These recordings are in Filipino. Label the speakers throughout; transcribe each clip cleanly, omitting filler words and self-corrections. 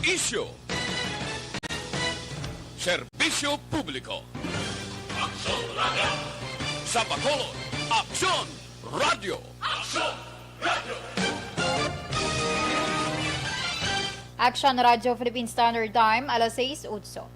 Speaker 1: Isyo. Serbisyo publiko. Aksyon Radio. Sa Bacolod, Aksyon Radio. Aksyon Radio.
Speaker 2: Aksyon Radio Philippine Standard Time, alas 6:08.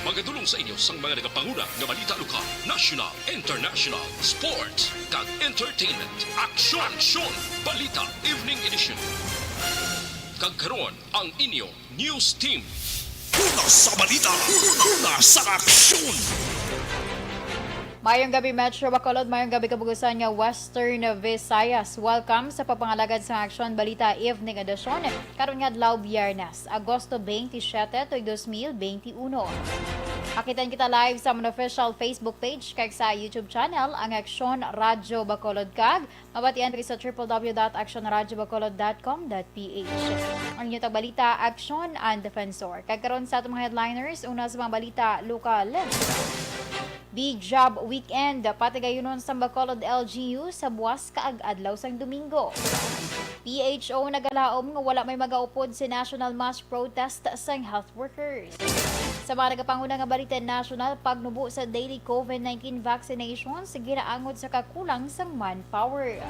Speaker 3: Magadulong sa inyo sang mga nagapanguna nga balita lokal, national, international, sports, kag entertainment. Aksyon! Balita Evening Edition. Kag karon ang inyo news team. Una sa balita, una sa aksyon.
Speaker 2: Mayong gabi Metro Bacolod, mayong gabi kabugusan nga Western Visayas. Welcome sa papangalagad sa Aksyon Balita Evening Edition. Karon nga adlaw Biyernes, Agosto 27, 2021. Akitan kita live sa among official Facebook page kag sa YouTube channel ang Aksyon Radio Bacolod kag mabatian ri sa www.aksyonradiobacolod.com.ph. Ang inyong balita, Aksyon and Defensor. Kag karon sa atong mga headliners, una sa mga balita lokal. Big Job Weekend, patigayunon sa Bacolod LGU sa buwas kaag-adlaw sang Domingo. PHO nagalaom nga wala may magaupod sa national mass protest sang health workers. Sa mga nagapanguna nga balita national, pagnubo sa daily COVID-19 vaccination sa ginaangod sa kakulang sang manpower.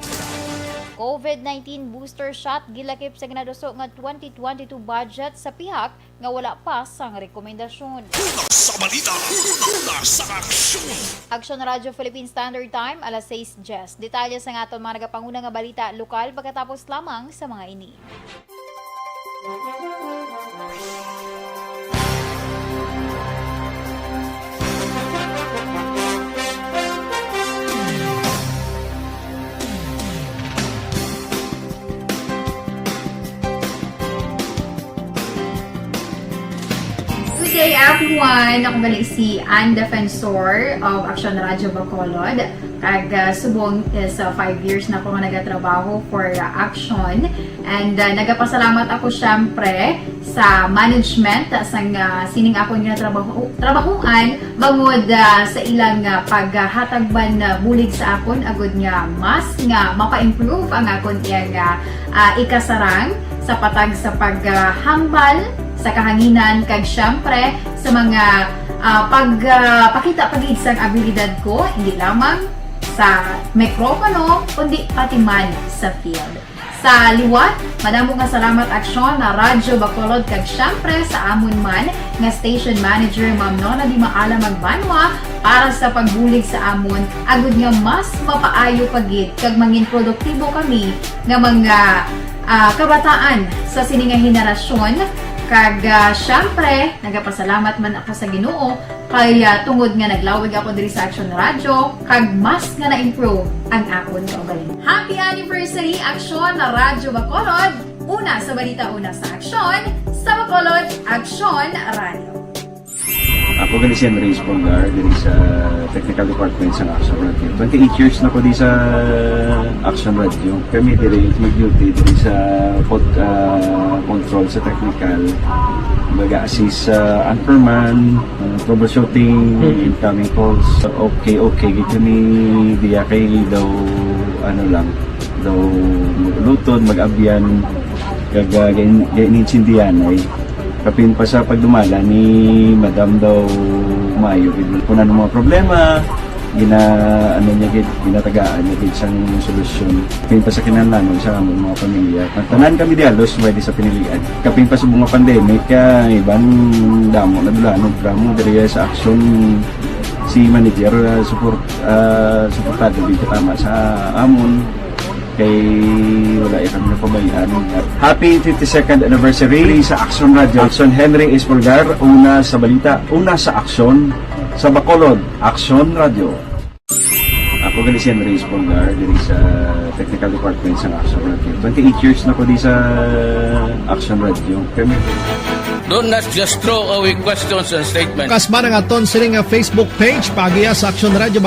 Speaker 2: COVID-19 booster shot gilakip sa ginaduso nga 2022 budget sa pihak nga wala pa sang rekomendasyon.
Speaker 3: Una sa balita, una sa aksyon.
Speaker 2: Aksyon Radio Philippine Standard Time, alas 6:10. Detalye sa nga aton mga nagapanguna nga balita lokal pagkatapos lamang sa mga ini. Good day everyone! Ako gali si Defensor of Aksyon Radio Bacolod. Kag subong is 5 years na ako nga nagatrabaho for Aksyon. And nagapasalamat ako syempre sa management sang sining ako nga trabahuan bangod sa ilang paghatagban bulig sa akon agud nga mas nga mapa-improve ang akon iyang ikasarang sa patag sa paghambal sa kahanginan kag syempre sa mga pagpakita pagid sang abilidad ko hindi lamang sa mikropono kundi pati man sa field. Sa liwat, madamo nga salamat Aksyon na Radyo Bacolod kag syempre sa amon man nga station manager Ma'am Nona Di Maala Magbanwa para sa pagbulig sa amon agud nga mas mapaayo pagid kag mangin produktibo kami nga mga kabataan sa sining nga henerasyon. Kag syempre, nagapasalamat man ako sa Ginoo kay tungod nga naglawig ako diri sa Aksyon Radio kag mas nga na-improve ang akon kaugalingon. Happy anniversary Aksyon na Radyo Bacolod! Una sa balita, una sa Aksyon, sa Bacolod, Aksyon Radio.
Speaker 4: Ako gali si Andres Polgar diri sa Technical Department sa Aksyon Radio. 28 years na ko di sa Aksyon Radio. Kami diri mag-duty diri sa control sa technical. Mag-assist sa anchorman, troubleshooting, incoming calls. Okay, gito ni diya kay daw lutod, mag-abyan, ganinsindihan ay kapin pa sa pagdumala ni Madam daw Mayo kuna ng mga problema ginatagaan niya isang solusyon kapin pa sa kinahanglan sa among mga pamilya tanan kami dialos pwede sa pinilian kapin pa sa mga pandemic ibang damo na dulanog dramo diri sa Aksyon si manager suportado dito tama sa amon kay wala kami napabayaan. Happy 52nd anniversary sa Aksyon Radio. Aksyon Henry Espolgar, una sa balita, una sa Aksyon, sa Bacolod, Aksyon Radio. Ako gali si Andres Polgar, diri sa Technical Department sa Aksyon Radio. 28 years na ko di sa Aksyon Radio. Kami.
Speaker 1: Do not just throw away questions and statements.
Speaker 5: Kasma nga aton sining nga Facebook page pagiya sa Aksyon Radio.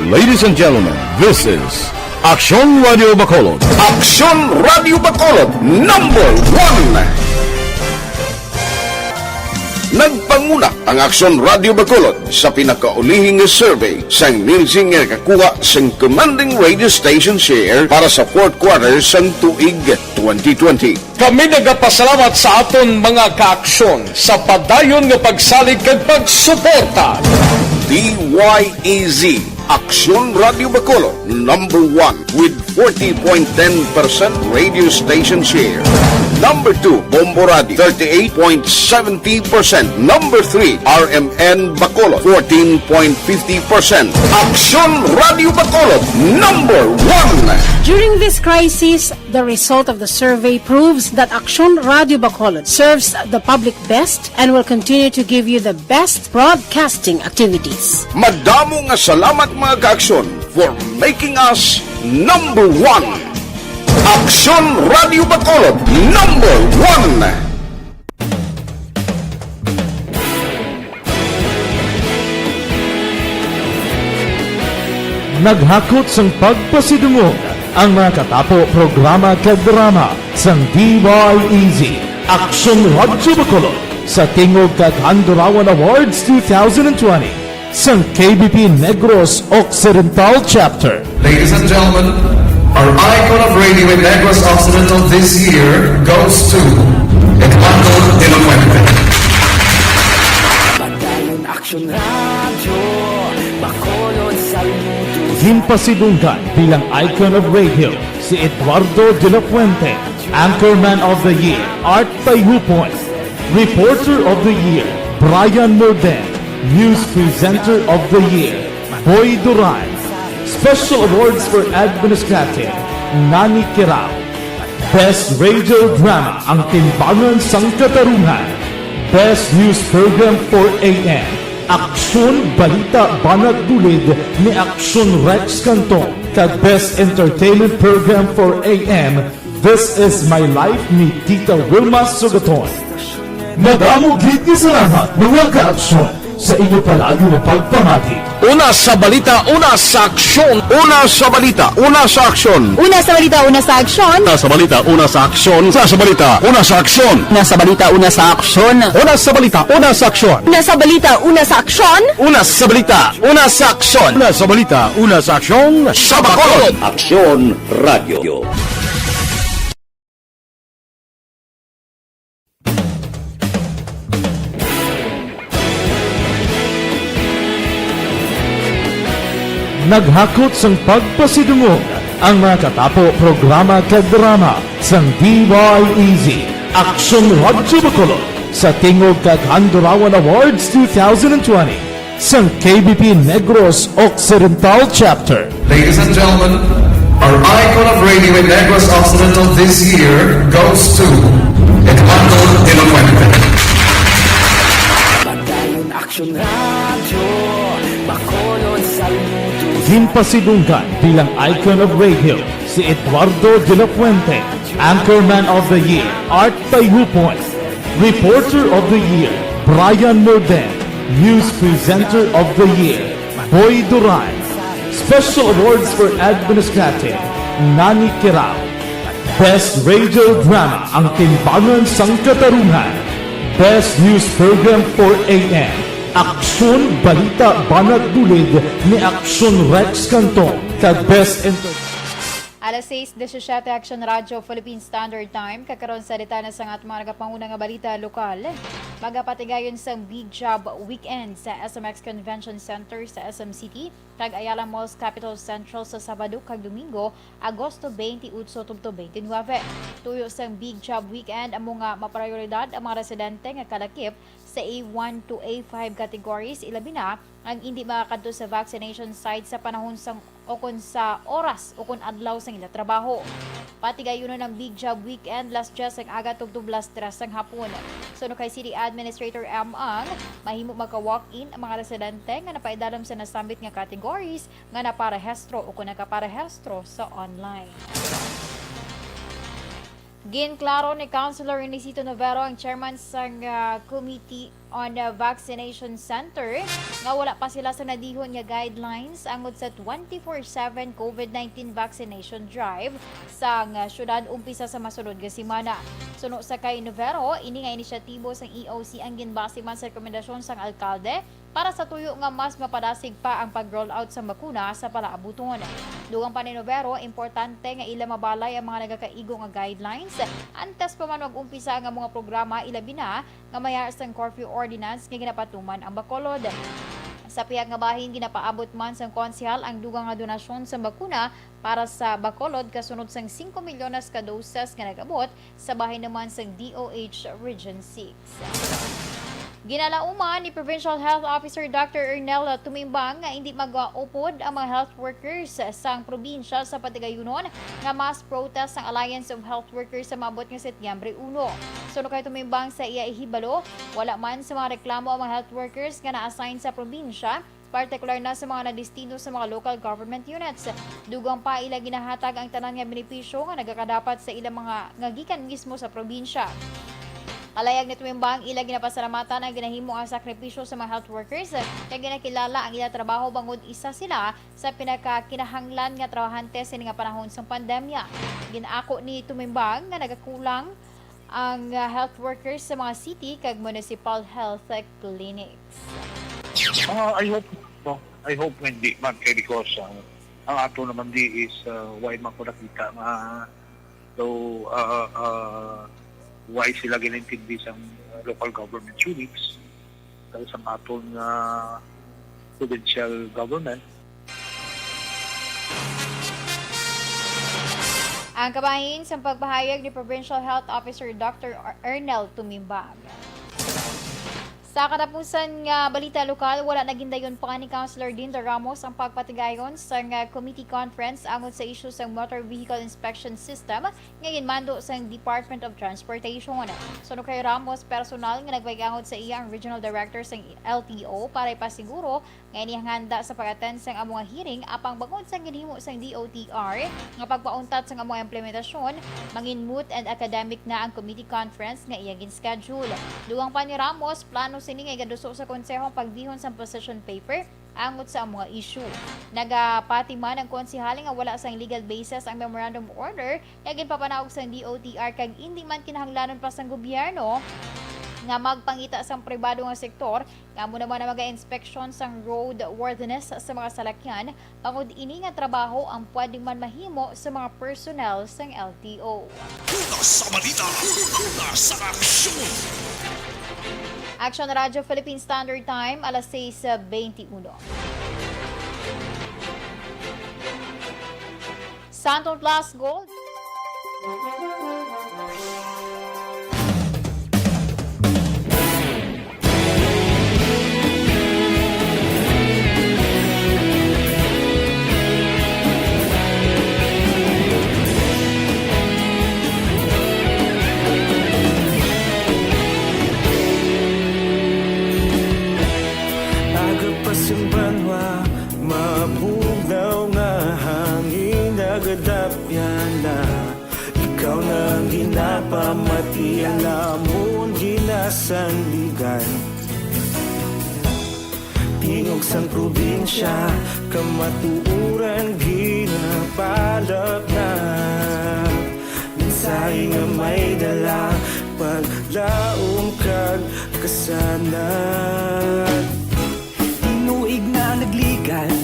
Speaker 6: Ladies and gentlemen, this is Aksyon Radio Bacolod.
Speaker 3: Aksyon Radio Bacolod #1. Nagpanguna ang Aksyon Radio Bacolod sa pinakaulihing survey sa Nielsen nga kakuha sa commanding radio station share para sa fourth quarter sa tuig 2020.
Speaker 6: Kami nagapasalamat sa aton mga kaaksyon sa padayon nga pagsalig kag pagsuporta.
Speaker 3: DYEZ Aksyon Radio Bacolod #1 with 40.10% radio station share. Number 2, Bombo Radio, 38.70%. Number 3, RMN Bacolod, 14.50%. Aksyon Radio Bacolod #1.
Speaker 7: During this crisis, the result of the survey proves that Aksyon Radio Bacolod serves the public best and will continue to give you the best broadcasting activities.
Speaker 3: Madamo nga salamat mga kaaksyon for making us #1. Aksyon Radio Bacolod #1.
Speaker 8: Naghakot sang pagpasidungog ang mga katapo programa kag drama sang DYEZ Aksyon Radio Bacolod sa tingog kag Handurawan Awards 2020 sang KBP Negros Occidental Chapter.
Speaker 9: Ladies and gentlemen, our icon of radio in Negros Occidental this year goes to Eduardo de la Fuente.
Speaker 8: Himpasidunggan bilang icon of radio si Eduardo de la Fuente, Anchorman of the Year, Art Tayhupoy, Reporter of the Year, Brian Morden, News Presenter of the Year, Boy Duran, Special Awards for Administrative, Nani Kirao, Best Radio Drama, Ang Timbangan sang Katarungan, Best News Program for AM, Aksyon Balita Banat Dulid ni Aksyon Rex Canton, kag Best Entertainment Program for AM, This Is My Life ni Tita Wilma Sugaton. Madamo gid ni salamat mga kaaksyon sa inyo palagi na pagpamati.
Speaker 6: Una sa balita, una sa aksyon.
Speaker 3: Una sa balita, una sa aksyon.
Speaker 7: Una sa balita, una sa aksyon.
Speaker 6: Una sa balita, una sa aksyon. Una sa balita, una sa aksyon.
Speaker 7: Una sa balita, una sa aksyon.
Speaker 6: Una sa balita, una sa aksyon.
Speaker 7: Una sa balita, una sa aksyon.
Speaker 6: Una sa balita, una sa aksyon. Una sa balita, una sa aksyon. Sa Bacolod.
Speaker 3: Aksyon Radio.
Speaker 8: Naghakot sang pagpasidungog ang mga katapo programa kag drama sang DYEZ Aksyon Radio Bacolod sa tingog kag Handurawan Awards 2020 sang KBP Negros Occidental Chapter.
Speaker 9: Ladies and gentlemen, our icon of radio in Negros Occidental this year goes to Eduardo de la Fuente.
Speaker 8: Himpasidunggan bilang icon of radio si Eduardo de la Fuente, Anchorman of the Year, Art Tayhupoy, Reporter of the Year, Brian Morden, News Presenter of the Year, Boy Duran, Special Awards for Administrative, Nani Kirao, Best Radio Drama, Ang Timbangan sang Katarungan, Best News Program for AM, Aksyon Balita Banat Dulid ni Aksyon Rex Canton, kag Best
Speaker 2: Alas 6:17 Aksyon Radio Philippine Standard Time. Kakaroon sa detanas ang atong mga nagapanguna nga balita lokal. Magapatigayon sa Big Job Weekend sa SMX Convention Center sa SM City, kag Ayala Malls Capital Central sa Sabado kag Domingo, Agosto 28 tubto 29. Tuyo sa Big Job Weekend ang mga maprioridad ang mga residente nga kalakip sa A1 to A5 categories, ilabi na ang hindi makakadto sa vaccination site sa panahon sang okon sa oras o kun adlaw sang ila trabaho. Pati gayuno ng Big Job Weekend last just ang aga tugtog last tras sang hapon. So no kay City Administrator M. Ang mahimo magka-walk-in ang mga residente nga napaidalom sa nasambit nga categories nga naparehistro o kun nakaparehistro sa online. Ginklaro ni Councilor Inesito Novero, ang chairman sa Committee on Vaccination Center, nga wala pa sila sa nadihon nga guidelines angod sa 24/7 COVID-19 vaccination drive sa syudad umpisa sa masunod nga semana. Suno sa kay Novero, ini nga inisyatibo sa EOC ang ginbase man sa rekomendasyon sang alkalde para sa tuyo nga mas mapadasig pa ang pag-roll out sa bakuna sa palaabuton. Dugang pa ni Novero, importante nga ila mabalay ang mga nagakaigo nga guidelines antes pa man mag-umpisa nga mga programa, ilabi na nga mayar sang curfew ordinance nga ginapatuman ang Bacolod. Sa pihak nga bahin, ginapaabot man sang konsehal ang dugang nga donasyon sa bakuna para sa Bacolod kasunod sang 5 milyones ka doses nga nagabot sa bahin naman sang DOH Region 6. Ginalauman ni Provincial Health Officer Dr. Ernel Tumimbang nga hindi mag-upod ang mga health workers sang probinsya sa patigayunon nga mass protest ng Alliance of Health Workers sa maabot nga Setyembre 1. So no kay Tumimbang sa iya ihibalo, wala man sa mga reklamo ang mga health workers nga na-assign sa probinsya, partikular na sa mga nadistino sa mga local government units. Dugang pa ila ginahatag ang tanan nga benepisyo nga nagakadapat sa ilang mga ngagikan mismo sa probinsya. Alayag ni Tumimbang, ila ginapasalamatan ang ginahimo ang sakripisyo sa mga health workers kaya ginakilala ang ila trabaho bangod isa sila sa pinakakinahanglan nga trabahante sa nga panahon sa pandemya. Ginaako ni Tumimbang nga nagakulang ang health workers sa mga city kag municipal health clinics.
Speaker 10: I hope hindi man kay because ang ato naman di is why man ko nakita nga why sila ginintindi sa local government units dahil sa aton provincial government.
Speaker 2: Ang kabahin sa pagpahayag ni Provincial Health Officer Dr. Ernel Tumimbang. Sa katapusan nga balita lokal, wala nagindayon pa ni Councilor Dinda Ramos ang pagpatigayon sa committee conference angod sa issue sa Motor Vehicle Inspection System ngayon mando sa Department of Transportation. So no kay Ramos, personal nga nagbayangod sa iya ang Regional Director sa LTO para ipasiguro nga inihang handa sa pag-attend sa mga hearing apang bangod sa ginhimo sa DOTR nga pagpauntat sa mga implementasyon, mangin moot and academic na ang committee conference nga iya gin-schedule. Dugang pa ni Ramos, plano sini nga igaduso sa konsehong pagdihon sa position paper angot sa mga issue. Nagapati man ang konsehali nga wala sang legal basis ang memorandum order nga ginpapanaog sa DOTR kag hindi man kinahanglanon pa sang gobyerno nga magpangita sa pribado nga sektor nga mo naman na mag-inspeksyon sang road worthiness sa mga salakyan pangod ini nga trabaho ang pwedeng man mahimo sa mga personnel sang LTO.
Speaker 3: Sa balita, sa aksyon!
Speaker 2: Aksyon Radio Philippine Standard Time, alas 6:21. Santon Plus Gold.
Speaker 11: Simbanwa, mabugnaw nga hangin nagadapyan na ikaw nang ginapamati ang amon ginasandigan. Tingog sang probinsya, kamatuuran ginapalap na mensahe nga may dala paglaong kag kasanan. Inuig na nagligan,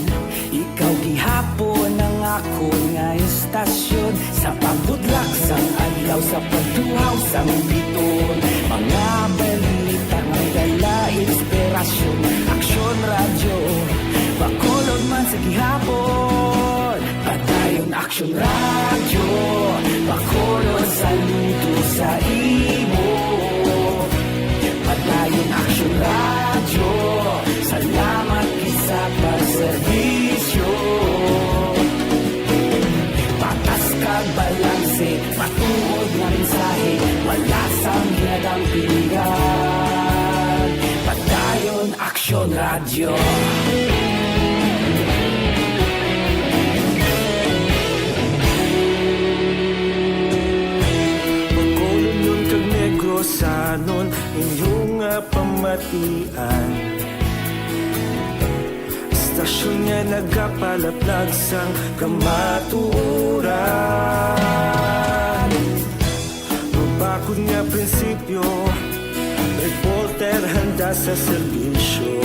Speaker 11: ikaw gihapon ang ako nga estasyon sa pagbudlak sang adlaw sa pagduhaw sang biton. Mga balita nga dala inspirasyon, Aksyon Radio, Bacolod man sa gihapon. Padayon Aksyon Radio, Bacolod saludo sa imo. Padayon Aksyon sa pagserbisyo. Patas kag balanse, matuod nga mensahe, wala sang ginadampingan. Padayon Aksyon Radio. Pagkulong yun kag negrosanon, inyong nga pamatian. Istasyon nga nagapalaplag sang kamatuuran. Mabakod nga prinsipyo, reporter handa sa serbisyo.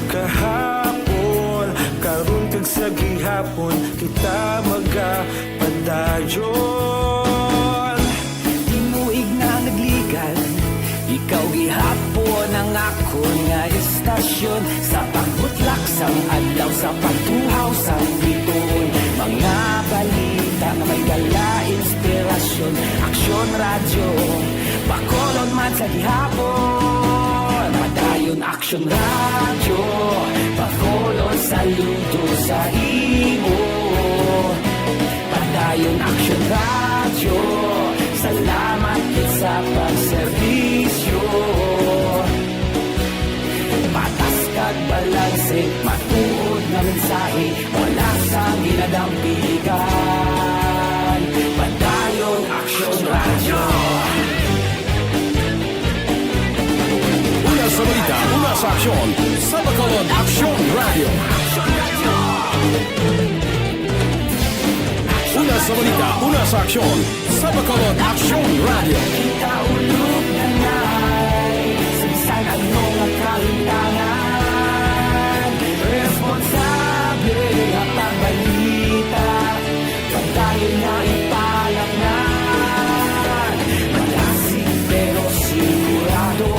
Speaker 11: Kahapon, karon kag sa gihapon, kita magapadayon. Tinuig na nagligal, ikaw gihapon ang ako nga istasyon. Sa pagbutlak sang adlaw, sa pagtuhaw sang biton, mga balita na may dala inspirasyon. Aksyon Radio, Bacolod man sa gihapon. Padayon Aksyon Radio, Bacolod saludo sa imo. Padayon Aksyon Radio, salamat kit sa pagserbisyo. Patas kag balanse, matuod na mensahe, wala sang ginadampigan. Padayon Aksyon Radio.
Speaker 6: Una sa balita, una sa aksyon, sa Bacolod Aksyon Radio. Una sa balita, una sa aksyon, sa Bacolod Aksyon Radio.
Speaker 11: Kita ulog na ngay, sinsan ang mga kalintangan. Responsable at ang balita, pagdayon na ipalaknan. Malasig pero sigurado,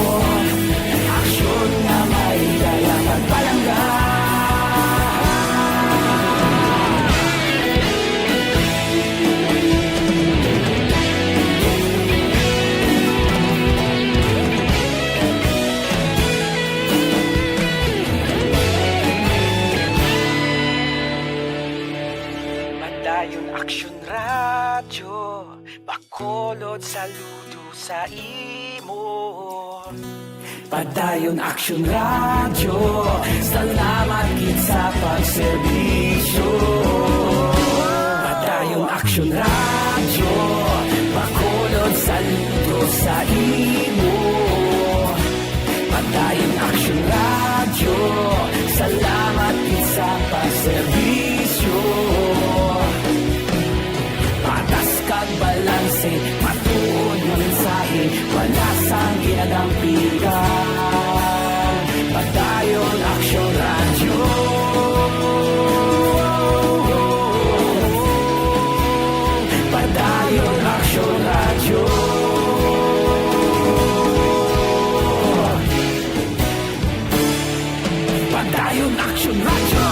Speaker 11: aksyon na may dalang pagpalanggan. Padayon Aksyon Radio, Bacolod saludo sa imo. Padayon Aksyon Radio, salamat kit sa pagserbisyo. Padayon Aksyon Radio, Bacolod saludo sa imo. Padayon Aksyon Radio, salamat kit sa pagserbisyo. Patas kag balanse, matuod nga mensahe, wala sang ginadampigan. Padayon Aksyon Radio. Padayon Aksyon Radio. Padayon Aksyon Radio.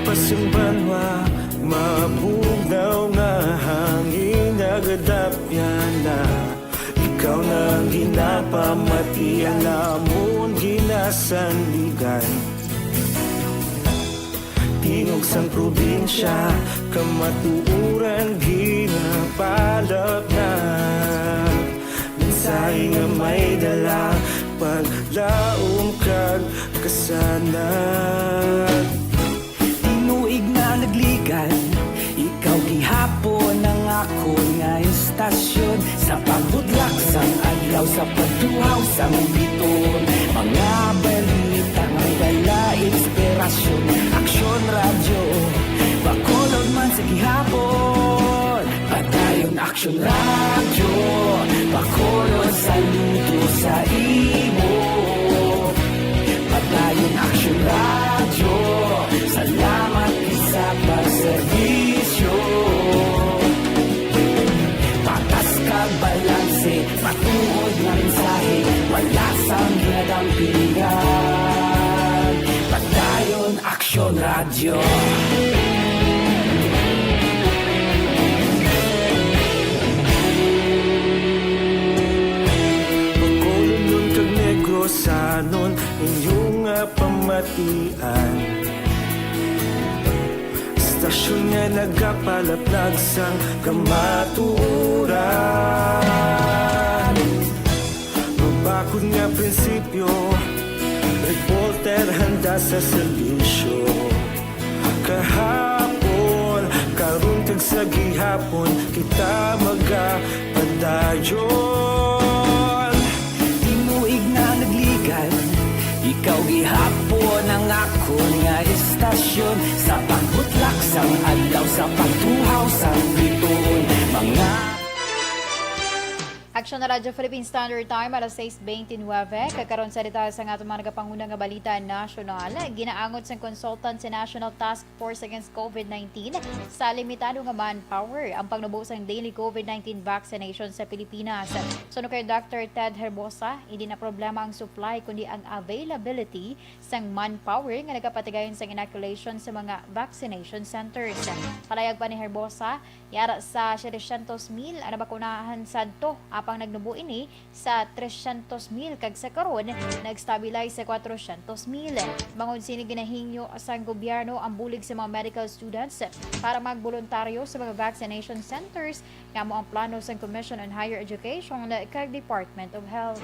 Speaker 11: Pasimbanwa, mabugnaw nga hangin nagadapyan na. Ikaw nang ginapamatian namon ginasandigan. Tingog sang probinsya, kamatuuran ginapalap na. Mensahe nga may dala, paglaom kag kasanan. Tinuig na nagligan, ikaw gihapon ang ako nga istasyon. Sa pagbudlak sang adlaw, sa pagtuhaw sang biton, mga balita may dala inspirasyon. Aksyon Radio, Bacolod man sa gihapon. Padayon Aksyon Radio, Bacolod saludo sa imo. radyo. Bacolod nun kag Negrosanon inyong pamatian. Stasyon nga nagapalaplag sang kamaturan. Mabakod nga prinsipyo, reporter handa sa serbisyo. Kahapon, karon kag sa gihapon, kita magapadayon. Tinuig na nagligan, ikaw gihapon ang akon nga istasyon. Sa pagbutlak sang adlaw, sa pagtuhaw sang bituon, mga
Speaker 2: Aksyon na Radyo Philippine Standard Time alas 6:29. Kakaroon sa detalye sa nga mga nagapangunang nga balita nasyonal. Ginaangot sa consultant sa National Task Force Against COVID-19 sa limitado nga manpower ang pagnubo sang daily COVID-19 vaccination sa Pilipinas. Suno kay Dr. Ted Herbosa, hindi na problema ang supply kundi ang availability sang manpower nga nagapatigayon sa inoculation sa mga vaccination centers. Palayag pa ni Herbosa, yara sa 700,000 ang nabakunahan sadto apang nagnubo ini sa 300,000 kag sa karon nag-stabilize sa 400,000. Bangod sini ginahingyo sa gobyerno ang bulig sa mga medical students para magboluntaryo sa mga vaccination centers kamo ang plano sa Commission on Higher Education kag Department of Health.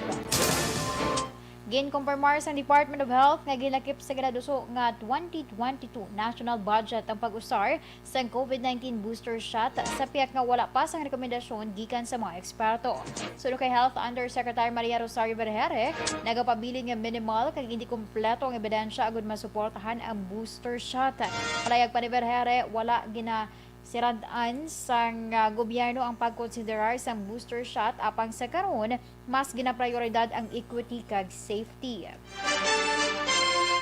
Speaker 2: Ginkumpirmar sa Department of Health nga ginakip sa graduso nga 2022 national budget ang pag-usar sa COVID-19 booster shot sa piyak nga wala pa sang rekomendasyon gikan sa mga eksperto. Suno kay Health Undersecretary Maria Rosario Vergere, nagapabilin nga minimal kag hindi kumpleto ang ebidensya agud masuportahan ang booster shot. Palayag pa ni Vergere, wala sirandaan sang gobyerno ang pagkonsiderar sang booster shot apang sa karon mas ginaprioridad ang equity kag safety.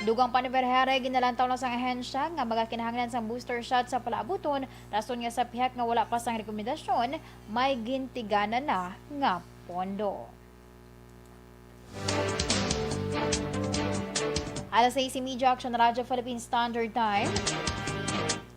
Speaker 2: Dugang pa ni Vergere, ginalantaw na sang ahensya nga magakinahanglan sang booster shot sa palaabuton rason nga sa pihak nga wala pa sang rekomendasyon may gintigana na nga pondo. Alas 6:30 Aksyon na Radyo Philippine Standard Time.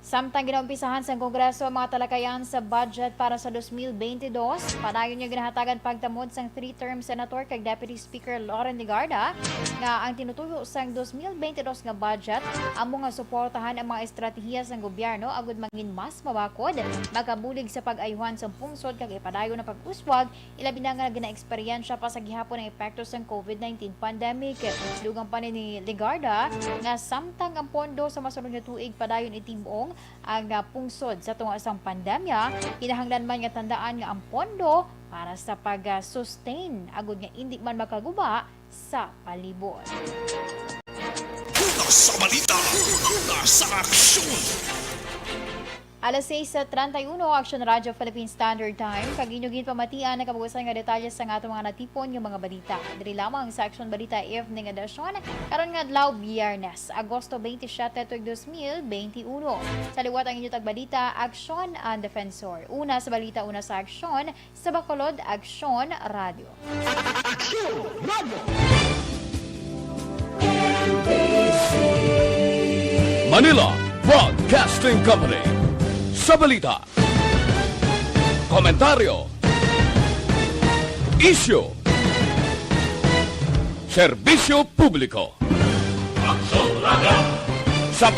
Speaker 2: Samtang ginaumpisahan sa Kongreso ang mga talakayan sa budget para sa 2022, panayon niya ginahatagan pagtamod sang 3-term Senator kag Deputy Speaker Loren Legarda nga ang tinutuyo sang 2022 nga budget ang mga suportahan ang mga estratehiya sang gobyerno agud mangin mas mabakod, makabulig sa pag-ayuhan sa pungsod kag ipadayon na pag-uswag ilabi na nga gina-eksperyensya pa sa gihapon ang epekto sang COVID-19 pandemic. Dugang pa ni Legarda nga samtang ang pondo sa masunod nga tuig padayon itibong ang pungsod sa tunga sang pandemya, kinahanglan man nga tandaan nga ang pondo para sa pag-sustain agud nga hindi man makaguba sa palibot.
Speaker 3: Una sa balita, una sa aksyon.
Speaker 2: Alas 6:31 Aksyon Radyo Philippine Standard Time. Kaginyugin pamatian na kabugasan nga detalye sa nga mga natipon yung mga balita. Diri lamang sa Aksyon Balita Evening Edition karon nga adlaw Biyernes, Agosto 27, 2021. Sa liwat ang inyong tagbalita, Aksyon and Defensor. Una sa balita, una sa Aksyon, sa Bacolod, Aksyon Radio.
Speaker 3: Aksyon Radio! Manila Broadcasting Company. Sa balita, komentaryo, isyu, serbisyo publiko. Sa